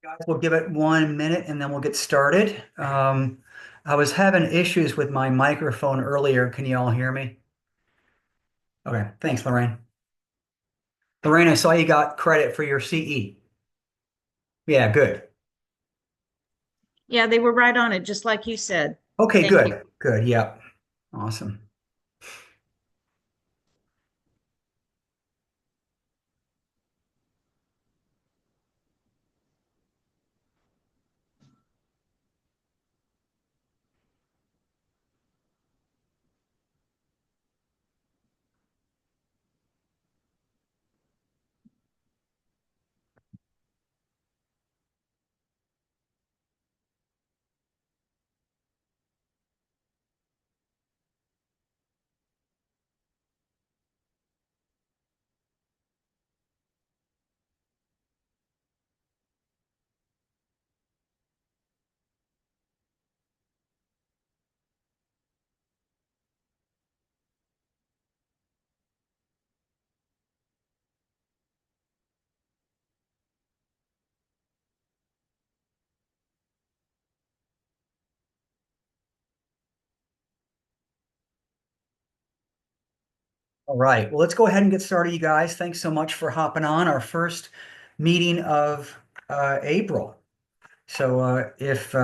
Guys, we'll give it 1 minute and then we'll get started. I was having issues with my microphone earlier. Can you all hear me? Okay, thanks, Lorraine. Lorraine, I saw you got credit for your CE. Yeah, good. Yeah, they were right on it, just like you said. Okay, Thank you. good. Good. Yep. Awesome. All right. Well, let's go ahead and get started, you guys. Thanks so much for hopping on our first meeting of April. So if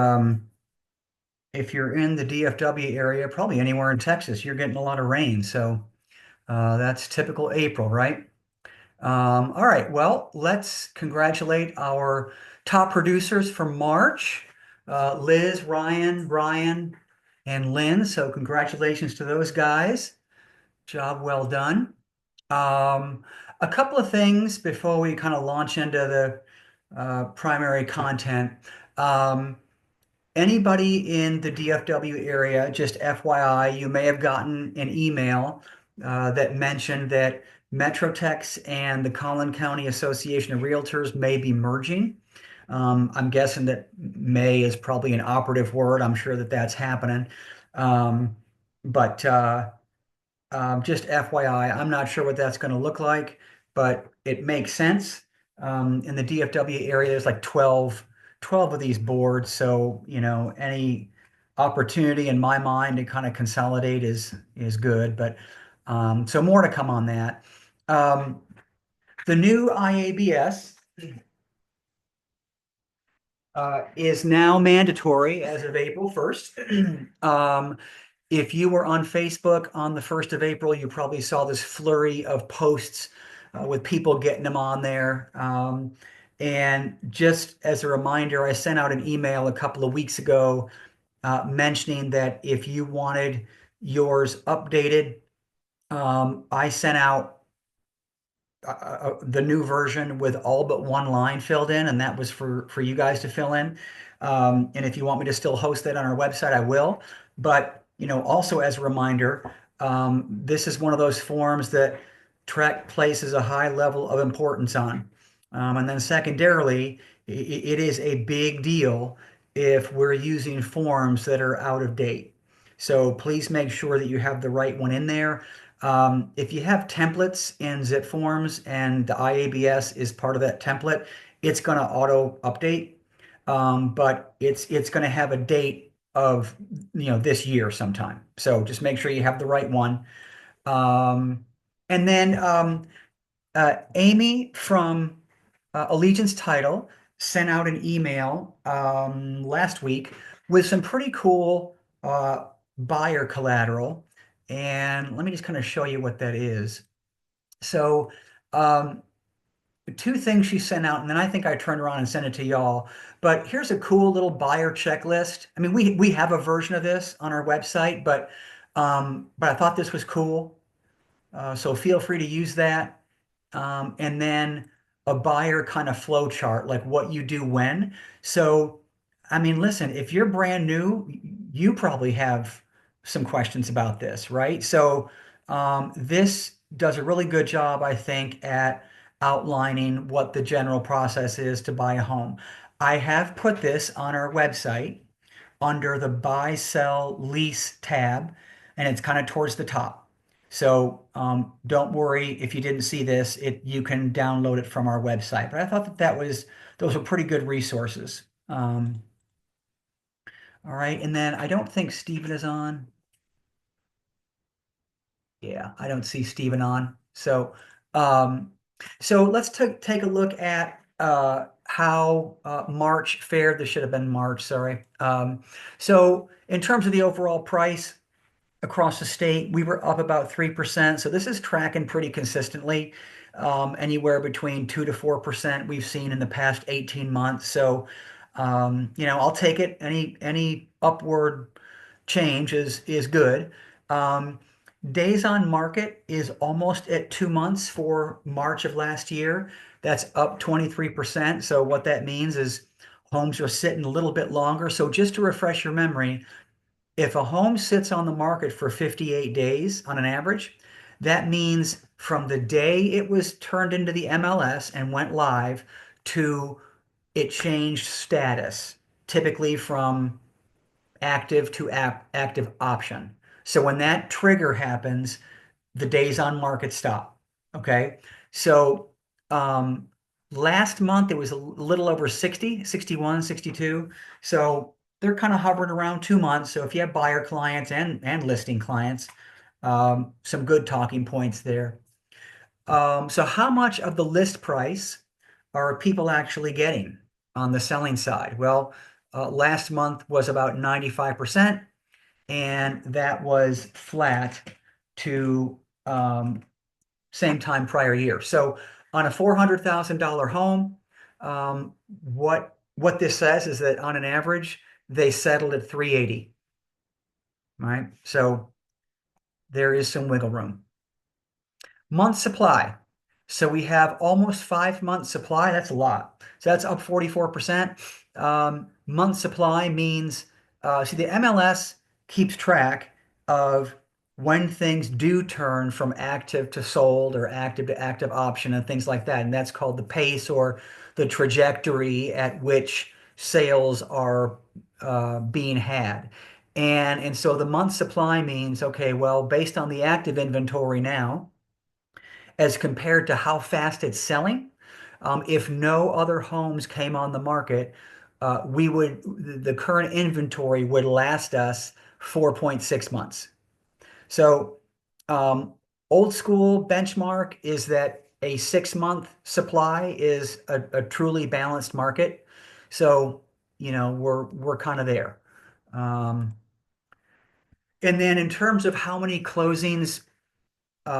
you're in the DFW area, probably anywhere in Texas, you're getting a lot of rain. So that's typical April, right? All right, well, let's congratulate our top producers for March, Liz, Ryan, Brian, and Lynn. So congratulations to those guys. Job well done. Um, a couple of things before we kind of launch into the primary content. Um, Anybody in the DFW area, just FYI, you may have gotten an email that mentioned that Metrotex and the Collin County Association of Realtors may be merging. I'm guessing that may is probably an operative word. I'm sure that that's happening. Um, but just FYI, I'm not sure what that's going to look like, but it makes sense. In the DFW area, there's like 12 of these boards. So, any opportunity in my mind to kind of consolidate is good. But so more to come on that. Um, the new IABS is now mandatory as of April 1st. If you were on Facebook on the 1st of April, you probably saw this flurry of posts with people getting them on there. And just as a reminder, I sent out an email a couple of weeks ago mentioning that if you wanted yours updated, I sent out the new version with all but one line filled in, and that was for you guys to fill in. And if you want me to still host that on our website, I will. But also as a reminder, this is one of those forms that Trek places a high level of importance on. And then secondarily, it is a big deal if we're using forms that are out of date. So please make sure that you have the right one in there. If you have templates in zip forms and the IABS is part of that template, it's going to auto update, but it's going to have a date of this year sometime. So just make sure you have the right one. Um, and then Amy from Allegiance Title sent out an email last week with some pretty cool buyer collateral. And let me just kind of show you what that is. So, um, two things she sent out, and then I think I turned around and sent it to y'all. But here's a cool little buyer checklist. I mean, we have a version of this on our website, but I thought this was cool. So feel free to use that. And then a buyer kind of flow chart, like what you do when. So, I mean, listen, if you're brand new, you probably have some questions about this, right? So, this does a really good job, I think, at outlining what the general process is to buy a home. I have put this on our website under the buy, sell, lease tab, and it's kind of towards the top. So don't worry if you didn't see this. You can download it from our website. But I thought that those were pretty good resources. All right, and then I don't think Stephen is on. Yeah, I don't see Stephen on. Um, so let's take a look at how March fared. This should have been March, sorry. So in terms of the overall price across the state, we were up about 3%. So this is tracking pretty consistently, anywhere between 2 to 4% we've seen in the past 18 months. So, I'll take it. Any upward change is good. Um, Days on market is almost at 2 months for March of last year. That's up 23%. So what that means is homes are sitting a little bit longer. So just to refresh your memory, if a home sits on the market for 58 days on an average, that means from the day it was turned into the MLS and went live to it changed status, typically from active to active option. So when that trigger happens, the days on market stop. Okay. So um, last month it was a little over 60, 61, 62. So they're kind of hovering around 2 months. So if you have buyer clients and listing clients, some good talking points there. So how much of the list price are people actually getting on the selling side? Well, last month was about 95%, and that was flat to same time prior year. So on a $400,000 home, what this says is that on an average, they settled at 380, right? So there is some wiggle room. Month supply. So we have almost 5 months supply. That's a lot. So that's up 44%. Month supply means, see, the MLS keeps track of when things do turn from active to sold or active to active option and things like that. And that's called the pace or the trajectory at which sales are being had. And so the month supply means, okay, well, based on the active inventory now, as compared to how fast it's selling. If no other homes came on the market, the current inventory would last us 4.6 months. So, um, old school benchmark is that a 6 month supply is a truly balanced market. So, we're kind of there. Um, and then in terms of how many closings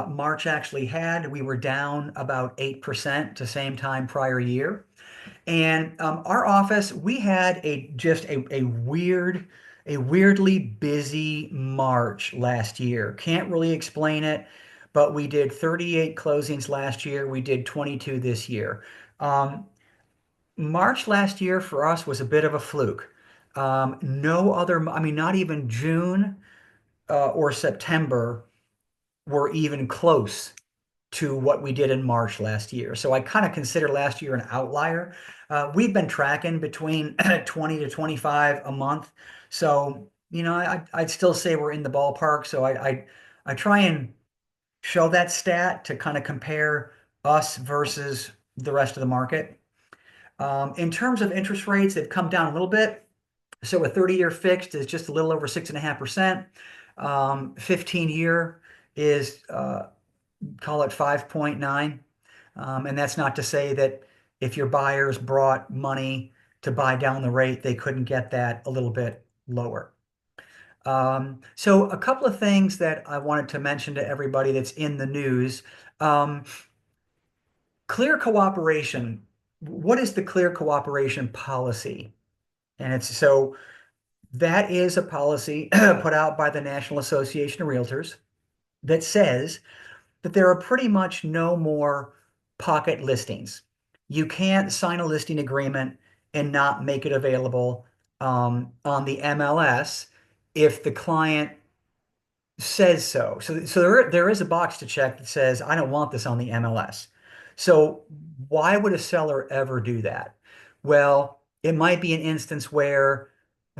March actually had, we were down about 8% to same time prior year. And our office, we had a weirdly busy March last year. Can't really explain it, but we did 38 closings last year. We did 22 this year. Um, March last year for us was a bit of a fluke. No other, I mean, not even June or September were even close to what we did in March last year. So I kind of consider last year an outlier. We've been tracking between 20 to 25 a month. So, I'd still say we're in the ballpark. So I try and show that stat to kind of compare us versus the rest of the market. In terms of interest rates, they've come down a little bit. So a 30-year fixed is just a little over 6.5%. 15-year is call it 5.9. And that's not to say that if your buyers brought money to buy down the rate, they couldn't get that a little bit lower. So a couple of things that I wanted to mention to everybody that's in the news. Um, Clear cooperation. What is the clear cooperation policy? And it's so that is a policy put out by the National Association of Realtors that says that there are pretty much no more pocket listings. You can't sign a listing agreement and not make it available on the MLS if the client says so. So there is a box to check that says, I don't want this on the MLS. So why would a seller ever do that? Well, it might be an instance where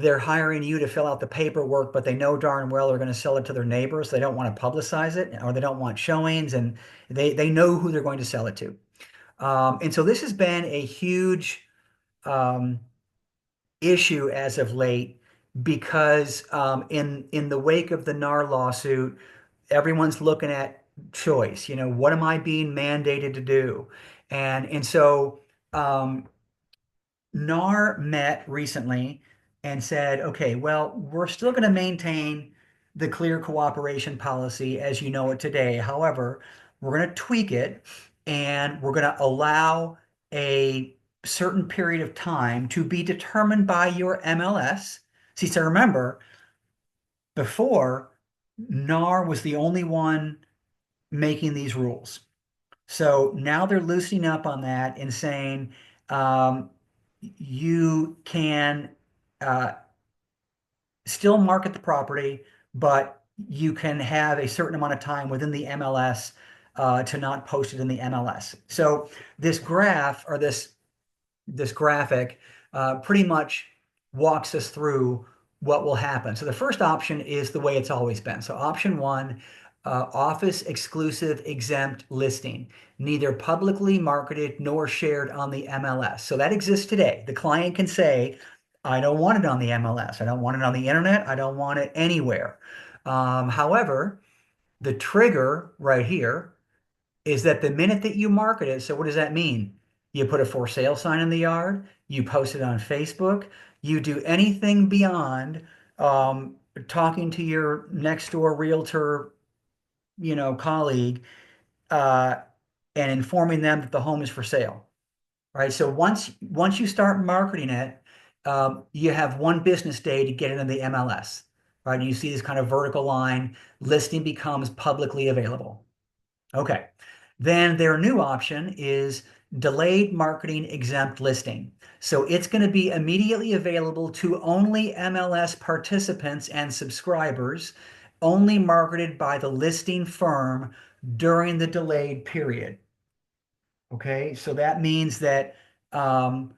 they're hiring you to fill out the paperwork, but they know darn well they're going to sell it to their neighbors. They don't want to publicize it, or they don't want showings, and they know who they're going to sell it to. And so this has been a huge um, issue as of late because in the wake of the NAR lawsuit, everyone's looking at choice. You know, what am I being mandated to do? And so NAR met recently and said, okay, well, we're still going to maintain the clear cooperation policy as you know it today. However, we're going to tweak it and we're going to allow a certain period of time to be determined by your MLS. See, so remember, before, NAR was the only one making these rules. So now they're loosening up on that and saying um, you can uh, still market the property, but you can have a certain amount of time within the MLS to not post it in the MLS. So this graph or this graphic pretty much walks us through what will happen. So the first option is the way it's always been. So option one, office exclusive exempt listing, neither publicly marketed nor shared on the MLS. So that exists today. The client can say, I don't want it on the MLS. I don't want it on the internet. I don't want it anywhere. However, the trigger right here is that the minute that you market it, so what does that mean? You put a for sale sign in the yard, you post it on Facebook, you do anything beyond talking to your next door realtor, colleague, uh, and informing them that the home is for sale. Right. So once you start marketing it, you have one business day to get it in the MLS. Right. And you see this kind of vertical line, listing becomes publicly available. Okay. Then their new option is delayed marketing exempt listing. So it's going to be immediately available to only MLS participants and subscribers, only marketed by the listing firm during the delayed period. Okay. So that means that um,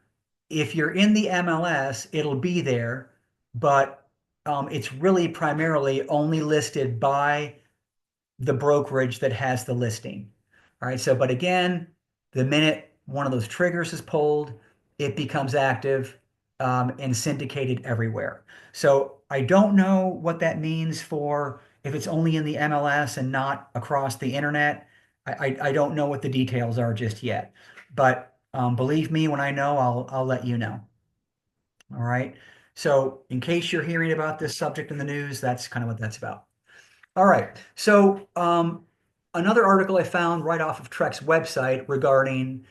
if you're in the MLS, it'll be there, but it's really primarily only listed by the brokerage that has the listing. All right. So, but again, the minute one of those triggers is pulled, it becomes active and syndicated everywhere. So I don't know what that means for if it's only in the MLS and not across the internet. I don't know what the details are just yet. But believe me, when I know, I'll let you know. All right. So in case you're hearing about this subject in the news, that's kind of what that's about. All right. So another article I found right off of Trek's website regarding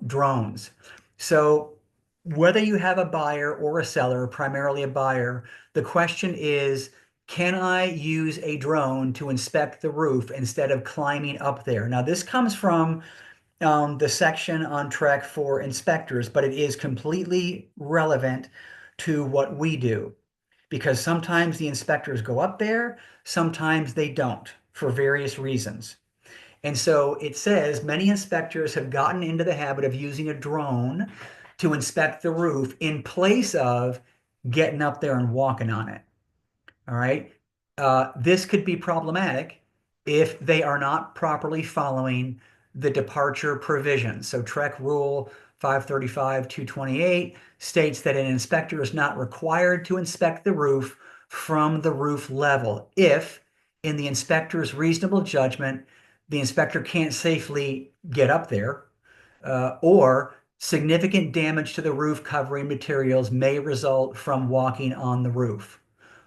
drones. So whether you have a buyer or a seller, primarily a buyer, the question is, can I use a drone to inspect the roof instead of climbing up there? Now, this comes from the section on Trek for inspectors, but it is completely relevant to what we do because sometimes the inspectors go up there, sometimes they don't for various reasons. And so it says many inspectors have gotten into the habit of using a drone to inspect the roof in place of getting up there and walking on it. All right. This could be problematic if they are not properly following the departure provisions. So Trek Rule 535-228 states that an inspector is not required to inspect the roof from the roof level if, in the inspector's reasonable judgment, the inspector can't safely get up there, or significant damage to the roof covering materials may result from walking on the roof.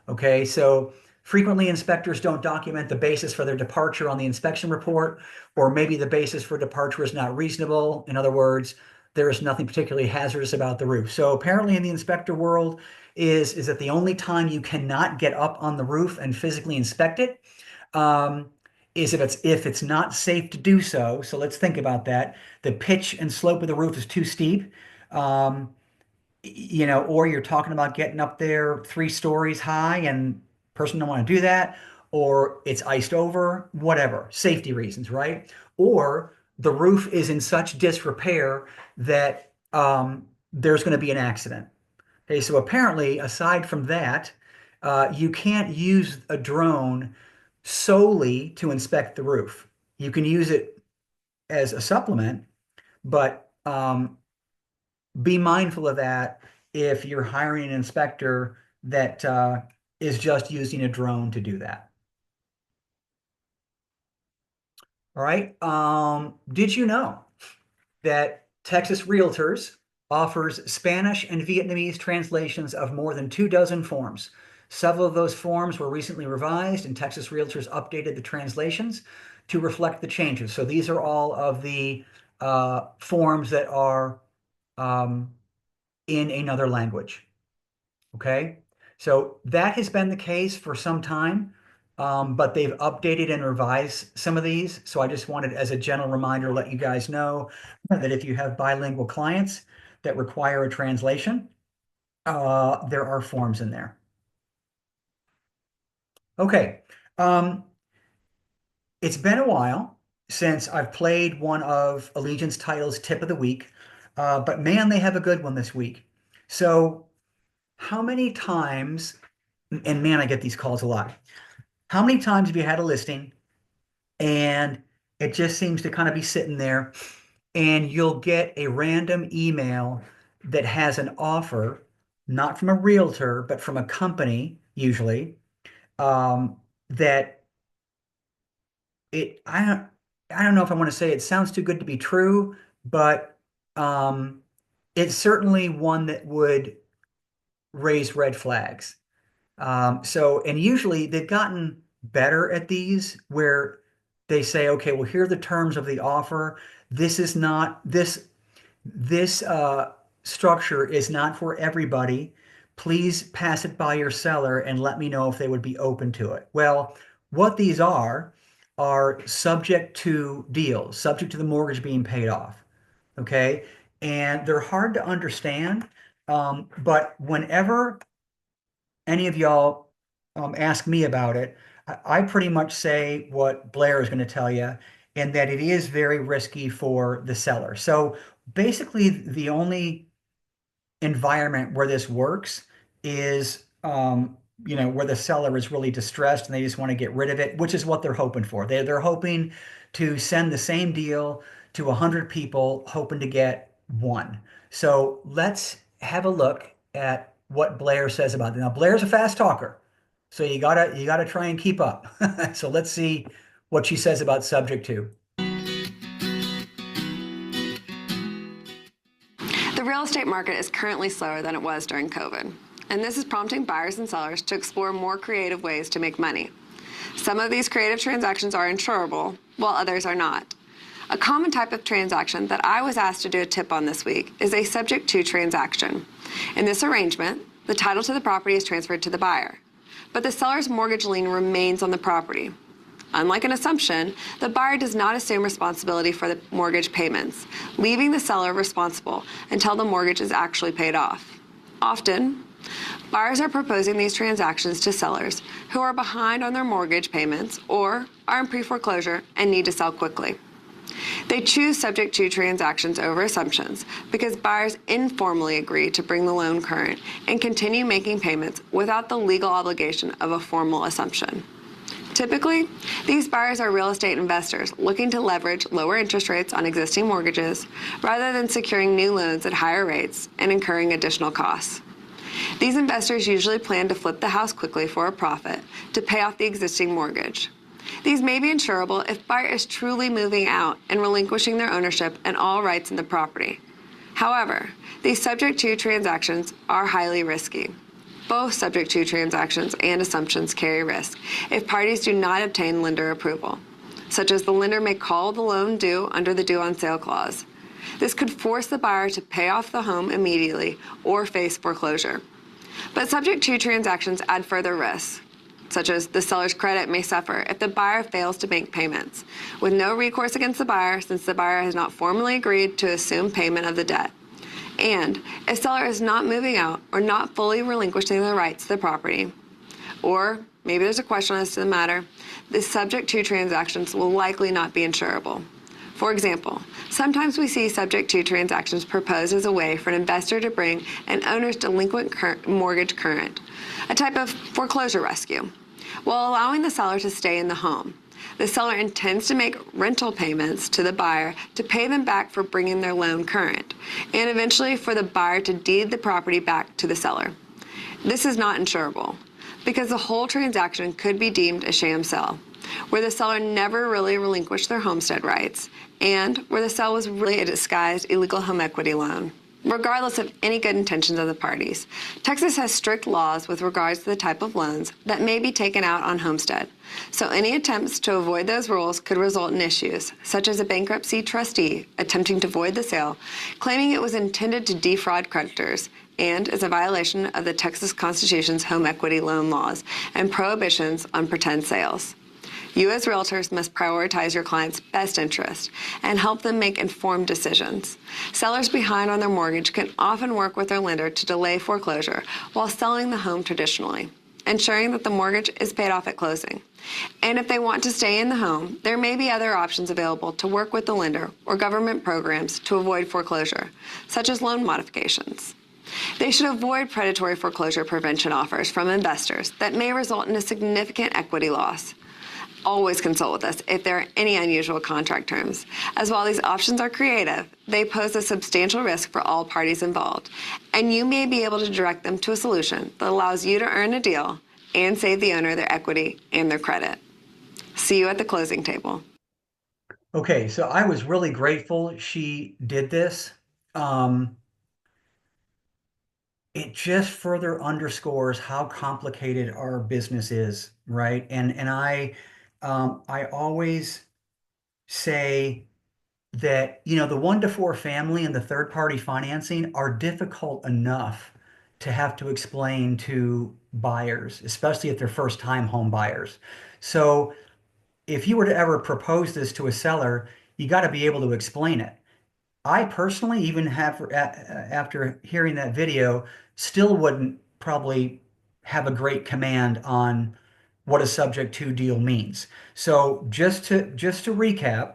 Okay, so frequently inspectors don't document the basis for their departure on the inspection report, or maybe the basis for departure is not reasonable. In other words, there is nothing particularly hazardous about the roof. So apparently in the inspector world is that the only time you cannot get up on the roof and physically inspect it um, is if it's not safe to do so. So let's think about that. The pitch and slope of the roof is too steep. Um, or you're talking about getting up there 3 stories high and person don't want to do that, or it's iced over, whatever, safety reasons, right? Or the roof is in such disrepair that there's going to be an accident. Okay, so apparently, aside from that, you can't use a drone solely to inspect the roof. You can use it as a supplement, but be mindful of that if you're hiring an inspector that is just using a drone to do that. All right. Did you know that Texas Realtors offers Spanish and Vietnamese translations of more than 2 dozen forms? Several of those forms were recently revised, and Texas Realtors updated the translations to reflect the changes. So these are all of the forms that are um, in another language. Okay. So that has been the case for some time, but they've updated and revised some of these. So I just wanted, as a general reminder, let you guys know that if you have bilingual clients that require a translation, there are forms in there. Okay. Um, it's been a while since I've played one of Allegiance Title's Tip of the Week, but man, they have a good one this week. So, how many times, and man, I get these calls a lot. How many times have you had a listing and it just seems to kind of be sitting there and you'll get a random email that has an offer, not from a realtor, but from a company, usually, that I don't know if I want to say it sounds too good to be true, but um, it's certainly one that would raise red flags. And usually they've gotten better at these where they say, okay, well, here are the terms of the offer. This is not this structure is not for everybody. Please pass it by your seller and let me know if they would be open to it. Well, what these are subject to deals, subject to the mortgage being paid off. Okay. And they're hard to understand. But whenever any of y'all ask me about it, I pretty much say what Blair is going to tell you, and that it is very risky for the seller. So basically, the only environment where this works is, where the seller is really distressed and they just want to get rid of it, which is what they're hoping for. They're hoping to send the same deal to 100 people, hoping to get one. So let's have a look at what Blair says about it. Now, Blair's a fast talker, so you gotta try and keep up. So let's see what she says about subject to. The real estate market is currently slower than it was during COVID, and this is prompting buyers and sellers to explore more creative ways to make money. Some of these creative transactions are insurable, while others are not. A common type of transaction that I was asked to do a tip on this week is a subject to transaction. In this arrangement, the title to the property is transferred to the buyer, but the seller's mortgage lien remains on the property. Unlike an assumption, the buyer does not assume responsibility for the mortgage payments, leaving the seller responsible until the mortgage is actually paid off. Often, buyers are proposing these transactions to sellers who are behind on their mortgage payments or are in pre-foreclosure and need to sell quickly. They choose subject to transactions over assumptions because buyers informally agree to bring the loan current and continue making payments without the legal obligation of a formal assumption. Typically, these buyers are real estate investors looking to leverage lower interest rates on existing mortgages rather than securing new loans at higher rates and incurring additional costs. These investors usually plan to flip the house quickly for a profit to pay off the existing mortgage. These may be insurable if buyer is truly moving out and relinquishing their ownership and all rights in the property. However, these subject-to transactions are highly risky. Both subject-to transactions and assumptions carry risk if parties do not obtain lender approval, such as the lender may call the loan due under the due on sale clause. This could force the buyer to pay off the home immediately or face foreclosure. But subject-to transactions add further risks, such as the seller's credit may suffer if the buyer fails to make payments, with no recourse against the buyer since the buyer has not formally agreed to assume payment of the debt. And if seller is not moving out or not fully relinquishing the rights to the property, or maybe there's a question as to the matter, the subject to transactions will likely not be insurable. For example, sometimes we see subject to transactions proposed as a way for an investor to bring an owner's delinquent mortgage current, a type of foreclosure rescue, while allowing the seller to stay in the home. The seller intends to make rental payments to the buyer to pay them back for bringing their loan current, and eventually for the buyer to deed the property back to the seller. This is not insurable, because the whole transaction could be deemed a sham sale, where the seller never really relinquished their homestead rights, and where the sale was really a disguised illegal home equity loan. Regardless of any good intentions of the parties, Texas has strict laws with regards to the type of loans that may be taken out on homestead. So any attempts to avoid those rules could result in issues, such as a bankruptcy trustee attempting to void the sale, claiming it was intended to defraud creditors, and is a violation of the Texas Constitution's home equity loan laws and prohibitions on pretend sales. You as realtors must prioritize your client's best interest and help them make informed decisions. Sellers behind on their mortgage can often work with their lender to delay foreclosure while selling the home traditionally, ensuring that the mortgage is paid off at closing. And if they want to stay in the home, there may be other options available to work with the lender or government programs to avoid foreclosure, such as loan modifications. They should avoid predatory foreclosure prevention offers from investors that may result in a significant equity loss. Always consult with us if there are any unusual contract terms, as while these options are creative, they pose a substantial risk for all parties involved, and you may be able to direct them to a solution that allows you to earn a deal and save the owner their equity and their credit. See you at the closing table. Okay, so I was really grateful she did this. It just further underscores how complicated our business is, right? And I always say that, the 1 to 4 family and the third party financing are difficult enough to have to explain to buyers, especially if they're first time home buyers. So if you were to ever propose this to a seller, you got to be able to explain it. I personally, even have after hearing that video, still wouldn't probably have a great command on what a subject to deal means. So just to recap,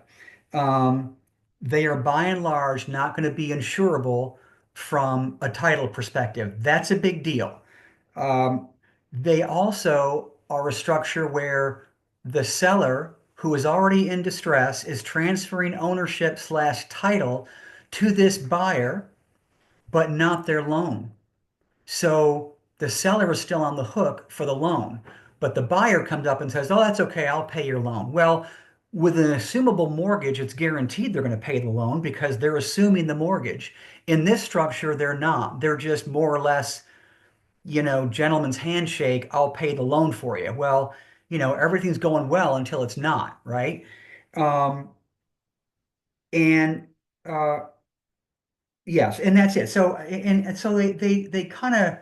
um, they are by and large not going to be insurable from a title perspective. That's a big deal. Um, they also are a structure where the seller, who is already in distress, is transferring ownership slash title to this buyer, but not their loan. So the seller is still on the hook for the loan, but the buyer comes up and says, "Oh, that's okay, I'll pay your loan." Well, with an assumable mortgage, it's guaranteed they're going to pay the loan because they're assuming the mortgage. In this structure, they're not. They're just more or less, gentleman's handshake, "I'll pay the loan for you." Well, everything's going well until it's not, right? Um, and uh, yes, and that's it. So and so they kind of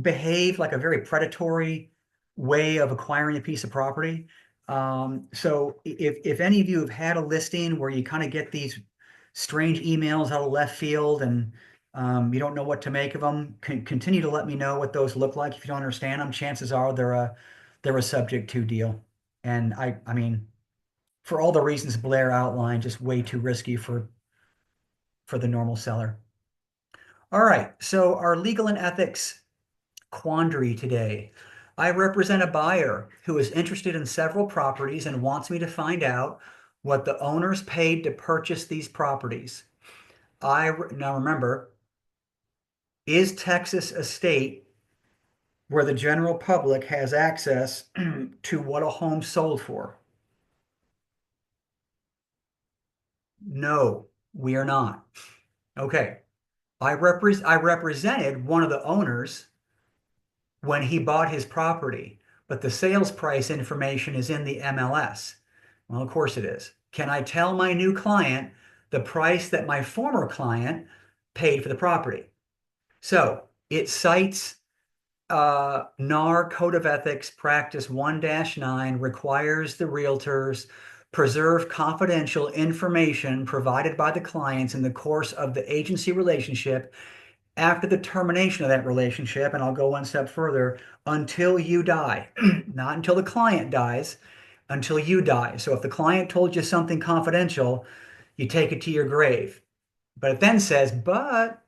behave like a very predatory way of acquiring a piece of property. So if any of you have had a listing where you kind of get these strange emails out of left field and you don't know what to make of them, continue to let me know what those look like. If you don't understand them, chances are they're a subject to deal. And I mean, for all the reasons Blair outlined, just way too risky for the normal seller. All right, so our legal and ethics quandary today. I represent a buyer who is interested in several properties and wants me to find out what the owners paid to purchase these properties. Now remember, is Texas a state where the general public has access to what a home sold for? No, we are not. Okay. I represented one of the owners when he bought his property, but the sales price information is in the MLS. Well, of course it is. Can I tell my new client the price that my former client paid for the property? So it cites NAR Code of Ethics Practice 1-9 requires the realtors preserve confidential information provided by the clients in the course of the agency relationship after the termination of that relationship, and I'll go one step further, until you die, not until the client dies, until you die. So if the client told you something confidential, you take it to your grave. But it then says, but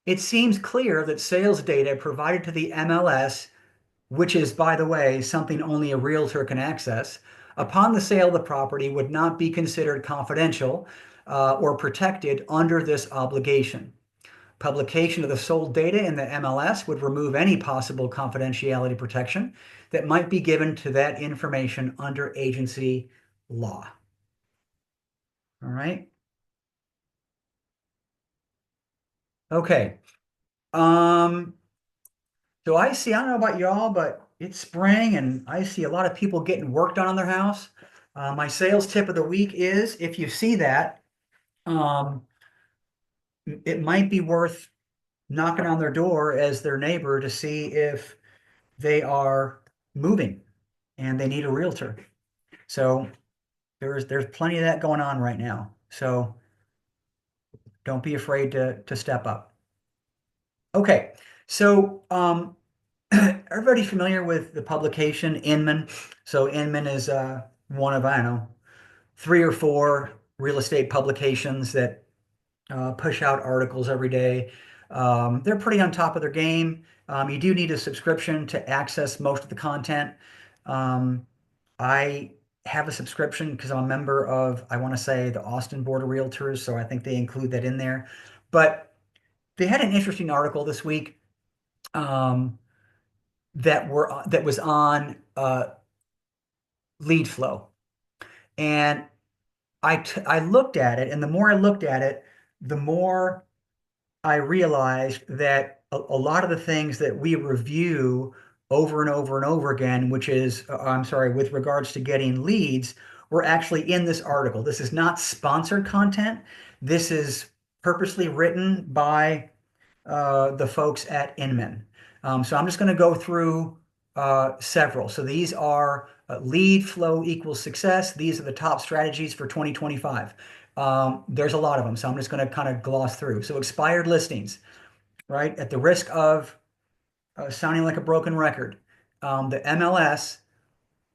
it seems clear that sales data provided to the MLS, which is, by the way, something only a realtor can access, upon the sale of the property would not be considered confidential or protected under this obligation. Publication of the sold data in the MLS would remove any possible confidentiality protection that might be given to that information under agency law. All right. Okay. Um, so I don't know about y'all, but it's spring and I see a lot of people getting work done on their house. My sales tip of the week is if you see that, um, it might be worth knocking on their door as their neighbor to see if they are moving and they need a realtor. So there's plenty of that going on right now. So don't be afraid to step up. Okay, so everybody familiar with the publication Inman? So Inman is one of, I don't know, 3 or 4 real estate publications that push out articles every day. They're pretty on top of their game. You do need a subscription to access most of the content. Um, I have a subscription because I'm a member of, I want to say, the Austin Board of Realtors, so I think they include that in there. But they had an interesting article this week um, that was on lead flow, and I looked at it, and the more I looked at it, the more I realized that a lot of the things that we review over and over and over again, which is, I'm sorry, with regards to getting leads, were actually in this article. This is not sponsored content. This is purposely written by the folks at Inman. So I'm just going to go through several. So these are lead flow equals success. These are the top strategies for 2025. There's a lot of them, so I'm just going to kind of gloss through. So expired listings, right? At the risk of sounding like a broken record, the MLS,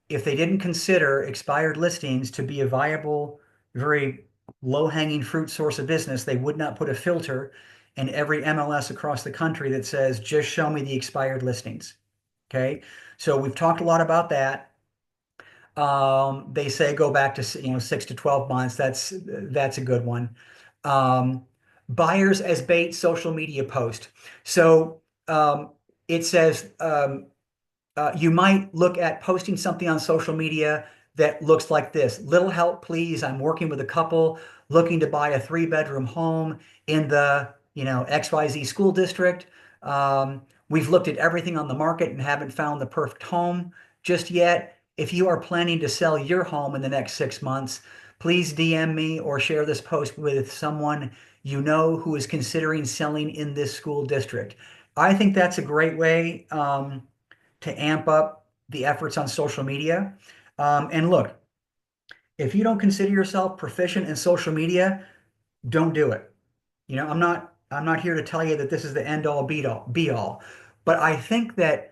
if they didn't consider expired listings to be a viable, very low-hanging fruit source of business, they would not put a filter in every MLS across the country that says, just show me the expired listings. Okay. So we've talked a lot about that. They say go back to 6 to 12 months. That's a good one. Um, Buyers as bait social media post. So it says you might look at posting something on social media that looks like this. Little help, please. I'm working with a couple looking to buy a 3-bedroom home in the XYZ school district. We've looked at everything on the market and haven't found the perfect home just yet. If you are planning to sell your home in the next 6 months, please DM me or share this post with someone you know who is considering selling in this school district. I think that's a great way to amp up the efforts on social media. And look, if you don't consider yourself proficient in social media, don't do it. I'm not here to tell you that this is the end all be all, but I think that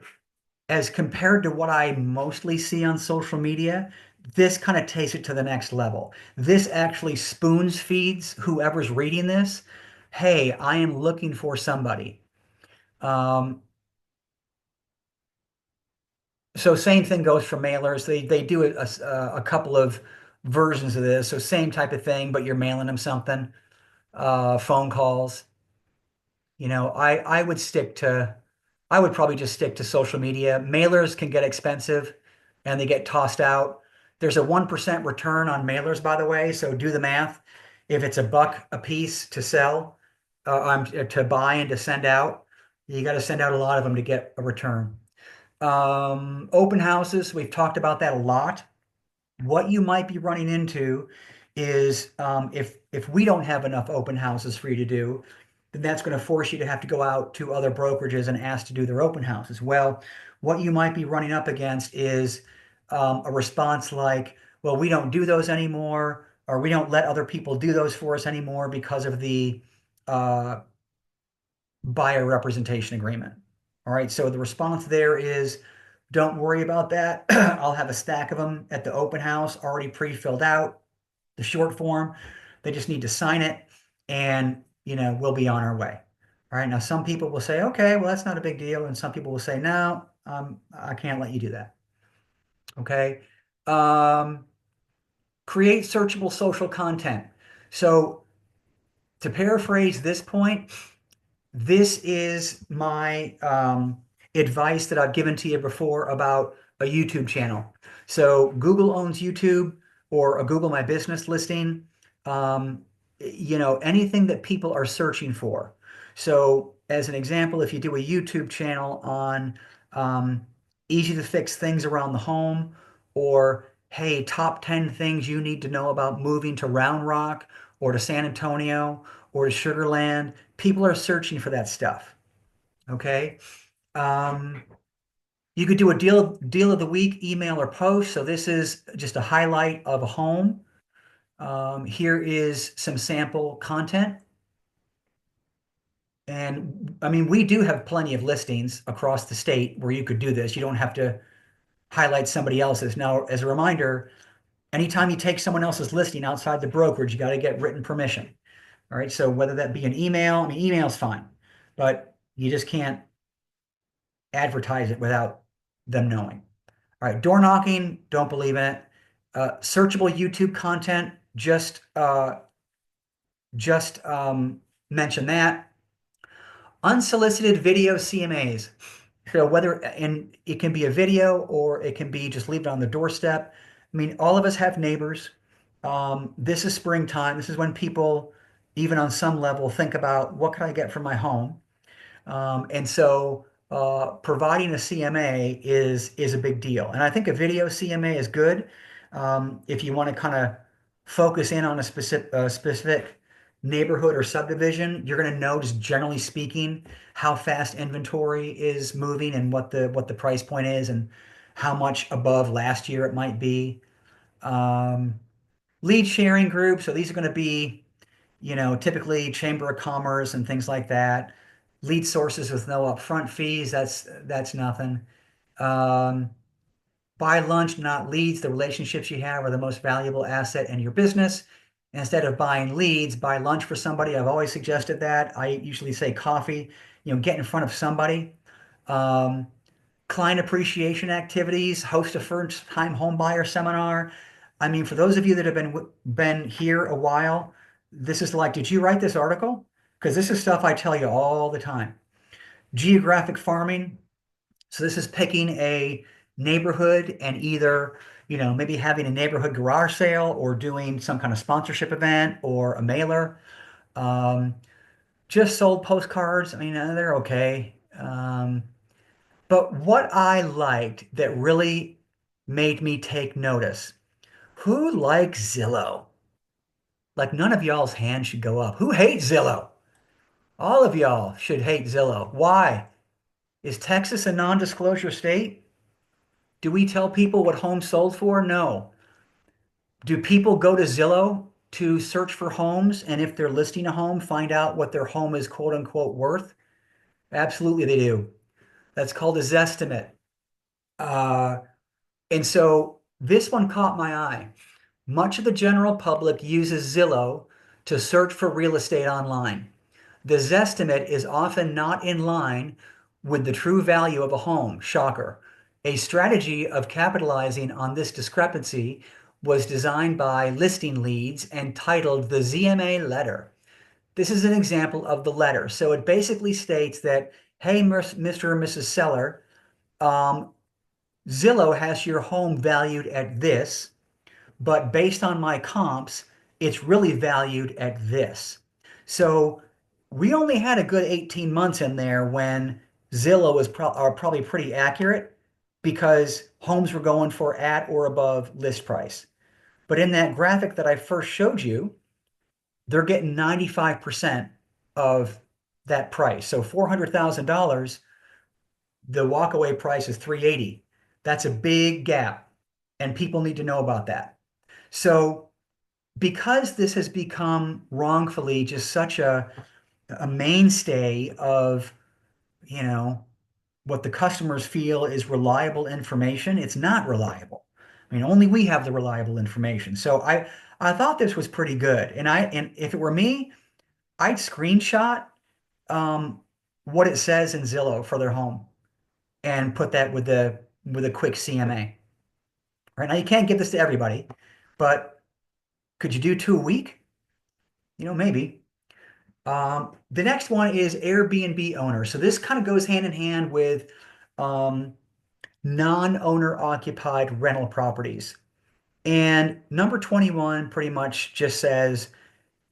as compared to what I mostly see on social media, this kind of takes it to the next level. This actually spoons feeds whoever's reading this. Hey, I am looking for somebody. Um, so same thing goes for mailers. They do a couple of versions of this. So same type of thing, but you're mailing them something. Phone calls. I would probably just stick to social media. Mailers can get expensive and they get tossed out. There's a 1% return on mailers, by the way. So do the math. If it's $1 a piece to sell, to buy and to send out, you got to send out a lot of them to get a return. Open houses, we've talked about that a lot. What you might be running into is if we don't have enough open houses for you to do, then that's going to force you to have to go out to other brokerages and ask to do their open houses. Well, what you might be running up against is a response like, well, we don't do those anymore, or we don't let other people do those for us anymore because of the uh, buyer representation agreement. All right, so the response there is Don't worry about that. I'll have a stack of them at the open house already pre-filled out, the short form. They just need to sign it and, we'll be on our way. All right. Now, some people will say, okay, well, that's not a big deal. And some people will say, no, I can't let you do that. Okay. Um, Create searchable social content. So, to paraphrase this point, this is my advice that I've given to you before about a YouTube channel. So Google owns YouTube or a Google My Business listing, um, anything that people are searching for. So as an example, if you do a YouTube channel on um, easy to fix things around the home, or hey, top 10 things you need to know about moving to Round Rock or to San Antonio or to Sugar Land, people are searching for that stuff. Okay. Um, you could do a deal of the week email or post. So this is just a highlight of a home. Here is some sample content. And I mean, we do have plenty of listings across the state where you could do this. You don't have to highlight somebody else's. Now, as a reminder, anytime you take someone else's listing outside the brokerage, you got to get written permission. All right. So whether that be an email, I mean, email's fine, but you just can't advertise it without them knowing. All right. Door knocking, don't believe in it. Searchable YouTube content, just mention that. Unsolicited video CMAs. So and it can be a video or it can be just leave it on the doorstep. I mean, all of us have neighbors. This is springtime. This is when people, even on some level, think about what can I get for my home. And so providing a CMA is a big deal. And I think a video CMA is good if you want to kind of focus in on a specific neighborhood or subdivision. You're going to know, just generally speaking, how fast inventory is moving and what the price point is and how much above last year it might be. Um, Lead sharing group. So these are going to be typically Chamber of Commerce and things like that. Lead sources with no upfront fees, that's nothing. Um, Buy lunch, not leads. The relationships you have are the most valuable asset in your business. Instead of buying leads, buy lunch for somebody. I've always suggested that. I usually say coffee, get in front of somebody. Um, Client appreciation activities, host a first-time home buyer seminar. I mean, for those of you that have been here a while, this is like, did you write this article? Because this is stuff I tell you all the time. Geographic farming. So this is picking a neighborhood and either, maybe having a neighborhood garage sale or doing some kind of sponsorship event or a mailer. Um, just sold postcards. I mean, they're okay. But what I liked that really made me take notice, who likes Zillow? Like none of y'all's hands should go up. Who hates Zillow? All of y'all should hate Zillow. Why? Is Texas a non-disclosure state? Do we tell people what homes sold for? No. Do people go to Zillow to search for homes and if they're listing a home, find out what their home is quote unquote worth? Absolutely they do. That's called a Zestimate. Uh, And so this one caught my eye. Much of the general public uses Zillow to search for real estate online. The Zestimate is often not in line with the true value of a home. Shocker. A strategy of capitalizing on this discrepancy was designed by Listing Leads and titled the ZMA letter. This is an example of the letter. So it basically states that, hey, Mr. or Mrs. Seller, um, Zillow has your home valued at this, but based on my comps, it's really valued at this. So we only had a good 18 months in there when Zillow was are probably pretty accurate because homes were going for at or above list price. But in that graphic that I first showed you, they're getting 95% of that price. So $400,000, the walkaway price is 380. That's a big gap, and people need to know about that. So because this has become wrongfully just such a mainstay of, what the customers feel is reliable information, it's not reliable. I mean, only we have the reliable information. So I thought this was pretty good. And if it were me, I'd screenshot um, what it says in Zillow for their home and put that with a quick CMA. Right now, you can't give this to everybody, but could you do 2 a week? Maybe. The next one is Airbnb owner. So this kind of goes hand in hand with um, non-owner occupied rental properties. And number 21 pretty much just says,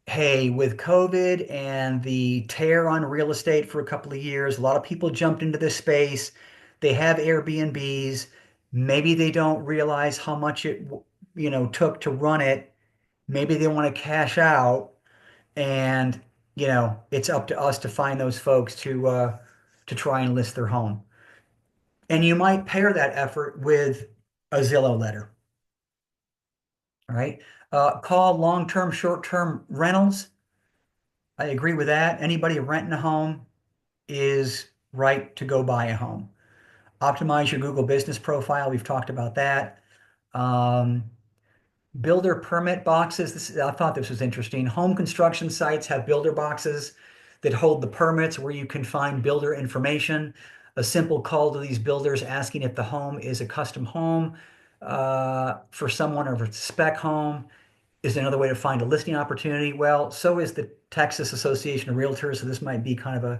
hey, with COVID and the tear on real estate for a couple of years, a lot of people jumped into this space. They have Airbnbs. Maybe they don't realize how much it, took to run it. Maybe they want to cash out, and it's up to us to find those folks to try and list their home. And you might pair that effort with a Zillow letter. All right. Call long-term, short-term rentals. I agree with that. Anybody renting a home is right to go buy a home. Optimize your Google business profile. We've talked about that. Um, Builder permit boxes. I thought this was interesting. Home construction sites have builder boxes that hold the permits where you can find builder information. A simple call to these builders asking if the home is a custom home for someone or if it's a spec home is another way to find a listing opportunity. Well, so is the Texas Association of Realtors, so this might be kind of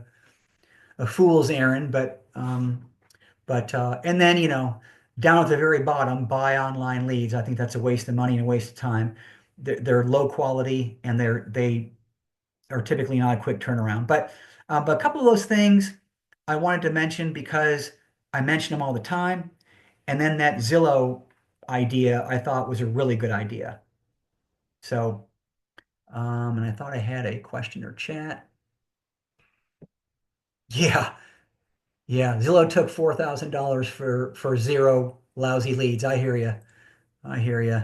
a fool's errand, but and then down at the very bottom, buy online leads. I think that's a waste of money and a waste of time. They're low quality and they are typically not a quick turnaround. But a couple of those things I wanted to mention because I mention them all the time. And then that Zillow idea I thought was a really good idea. So, and I thought I had a question or chat. Yeah, yeah. Zillow took $4,000 for zero lousy leads. I hear you. I hear you.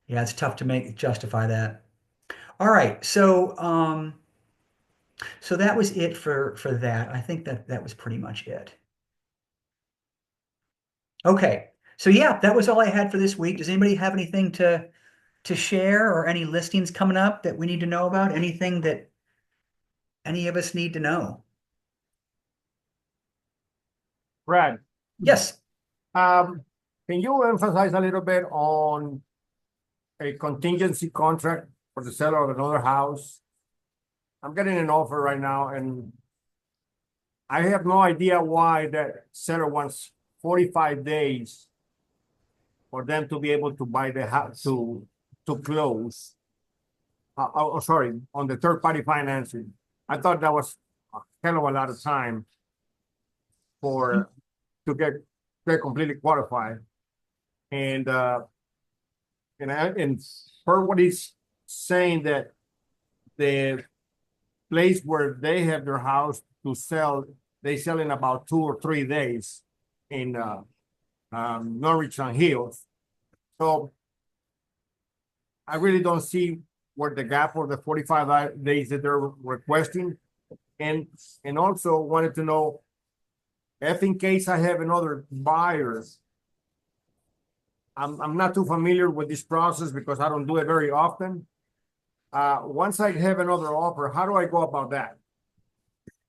Yeah, it's tough to justify that. All right, so that was it for that. I think that was pretty much it. Okay, so yeah, that was all I had for this week. Does anybody have anything to share or any listings coming up that we need to know about? Anything that any of us need to know? Brad, Yes. can you emphasize a little bit on a contingency contract for the seller of another house? I'm getting an offer right now, and I have no idea why that seller wants 45 days for them to be able to buy the house to close. Sorry, on the third-party financing. I thought that was a hell of a lot of time for to get completely qualified. And per what he's saying, that the place where they have their house to sell, they sell in about 2 or 3 days in Norwich and Hills. So I really don't see where the gap for the 45 days that they're requesting. And also wanted to know if in case I have another buyer, I'm not too familiar with this process because I don't do it very often. Once I have another offer, how do I go about that?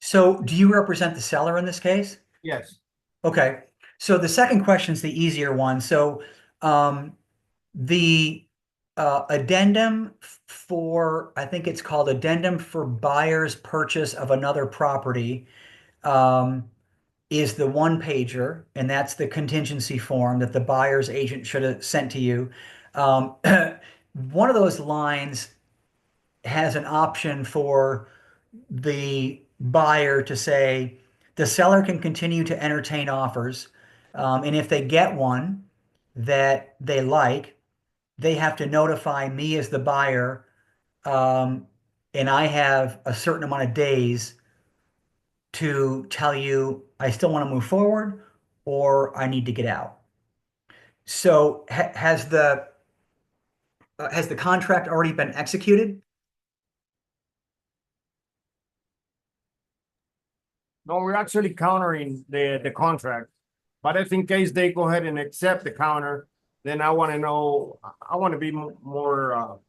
So do you represent the seller in this case? Yes. Okay. So the second question is the easier one. So the addendum for, I think it's called addendum for buyer's purchase of another property, is the one pager, and that's the contingency form that the buyer's agent should have sent to you. One of those lines has an option for the buyer to say the seller can continue to entertain offers, and if they get one that they like, they have to notify me as the buyer, and I have a certain amount of days to tell you I still want to move forward or I need to get out. So has the contract already been executed? No, we're actually countering the contract. But if in case they go ahead and accept the counter, then I want to know, I want to be more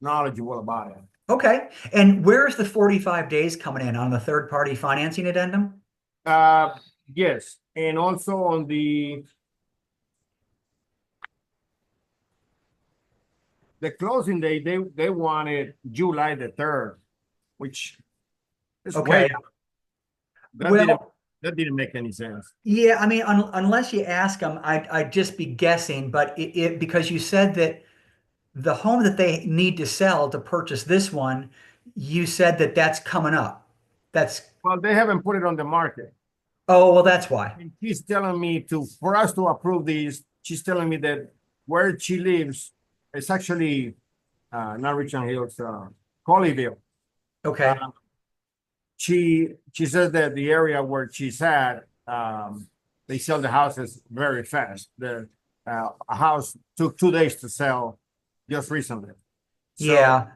knowledgeable about it. Okay. And where's the 45 days coming in on the third party financing addendum? Uh, yes, and also on the closing date, they wanted July the 3rd, which is way Okay. out. That Well, didn't make any sense. yeah, I mean, unless you ask them, I'd just be guessing, but because you said that the home that they need to sell to purchase this one, you said that that's coming up. That's, Well, they haven't put it on the market. oh, well, that's why. And she's telling me for us to approve these, she's telling me that where she lives, it's actually not Richmond Hills, Colleyville. Okay. She says that the area where she's at, they sell the houses very fast. A house took 2 days to sell just recently. So, Yeah.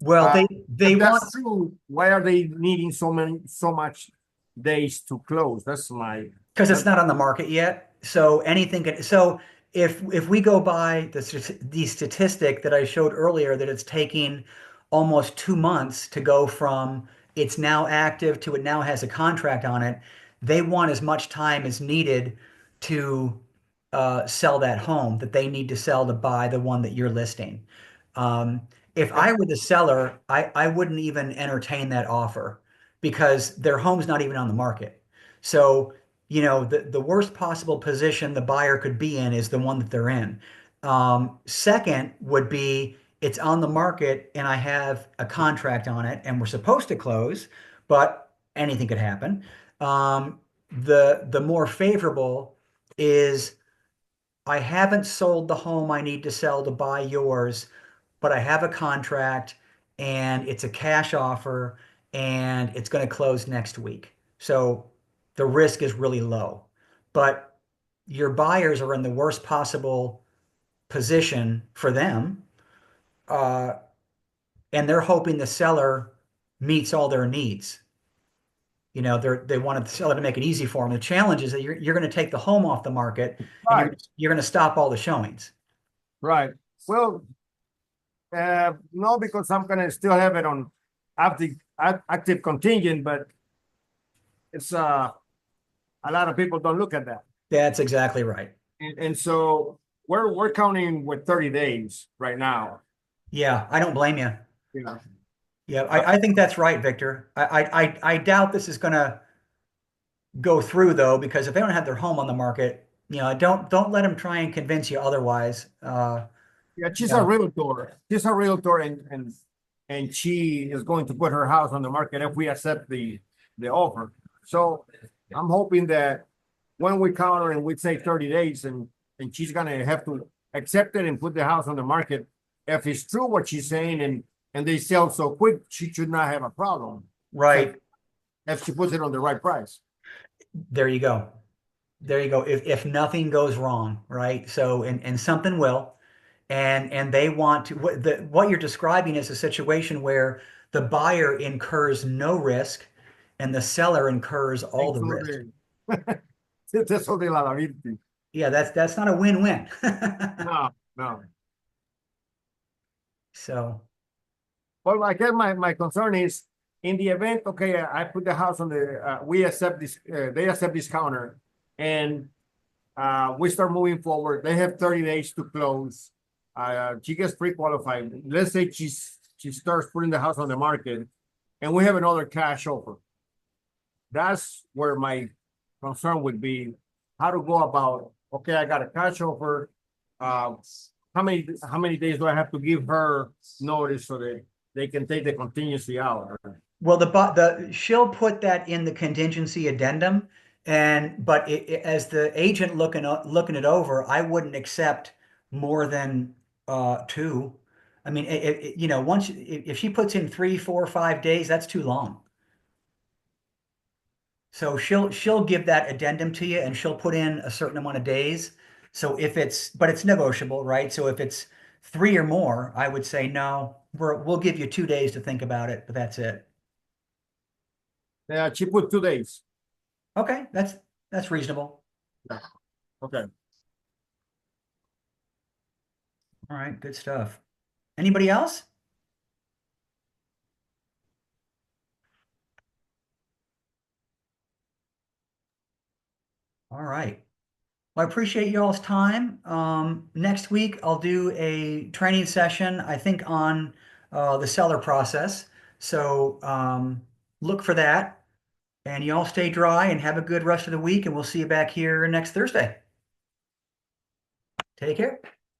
Well, they if want, that's true, why are they needing so much days to close? That's my because it's not on the market yet. So anything can, so if we go by the statistic that I showed earlier, that it's taking almost 2 months to go from it's now active to it now has a contract on it, they want as much time as needed to sell that home that they need to sell to buy the one that you're listing. Um, if I were the seller, I wouldn't even entertain that offer because their home's not even on the market. So the worst possible position the buyer could be in is the one that they're in. Second would be it's on the market and I have a contract on it and we're supposed to close, but anything could happen. The more favorable is I haven't sold the home I need to sell to buy yours, but I have a contract and it's a cash offer and it's going to close next week. So the risk is really low. But your buyers are in the worst possible position for them. Uh, and they're hoping the seller meets all their needs. They want the seller to make it easy for them. The challenge is that you're going to take the home off the market and right. you're going to stop all the showings. Right. Well, no, because I'm gonna still have it on active contingent, but it's a lot of people don't look at that, That's exactly right. and so we're counting with 30 days right now. Yeah, I don't blame you. You know, Yeah, I think that's right, Victor. I doubt this is going to go through though, because if they don't have their home on the market, don't let them try and convince you otherwise. yeah, she's Yeah. a realtor. She's a realtor, and she is going to put her house on the market if we accept the offer. So I'm hoping that when we counter and we say 30 days, and she's gonna have to accept it and put the house on the market. If it's true what she's saying, and they sell so quick, she should not have a problem Right. if she puts it on the right price. There you go. There you go. If nothing goes wrong, right? So and something will, and they want to what you're describing is a situation where the buyer incurs no risk and the seller incurs all the risk. Eso de la liability. Yeah, that's not a win-win. No, no. So, Well, I guess my concern is in the event, okay, I put the house on we accept this, they accept this counter, and we start moving forward. They have 30 days to close. She gets pre-qualified. Let's say she starts putting the house on the market, and we have another cash offer. That's where my concern would be, how to go about, okay, I got a cash offer. How many days do I have to give her notice so that they can take the contingency out? well, she'll put that in the contingency addendum, but as the agent looking it over, I wouldn't accept more than two. I mean, once if she puts in 3, 4, 5 days, that's too long. So she'll give that addendum to you and she'll put in a certain amount of days. So but it's negotiable, right? So if it's 3 or more, I would say no, we'll give you 2 days to think about it, but that's it. Yeah, she put 2 days. Okay, that's reasonable. Okay. All right, good stuff. Anybody else? All right. Well, I appreciate y'all's time. Next week I'll do a training session, I think on the seller process. So look for that. And you all stay dry and have a good rest of the week, and we'll see you back here next Thursday. Take care.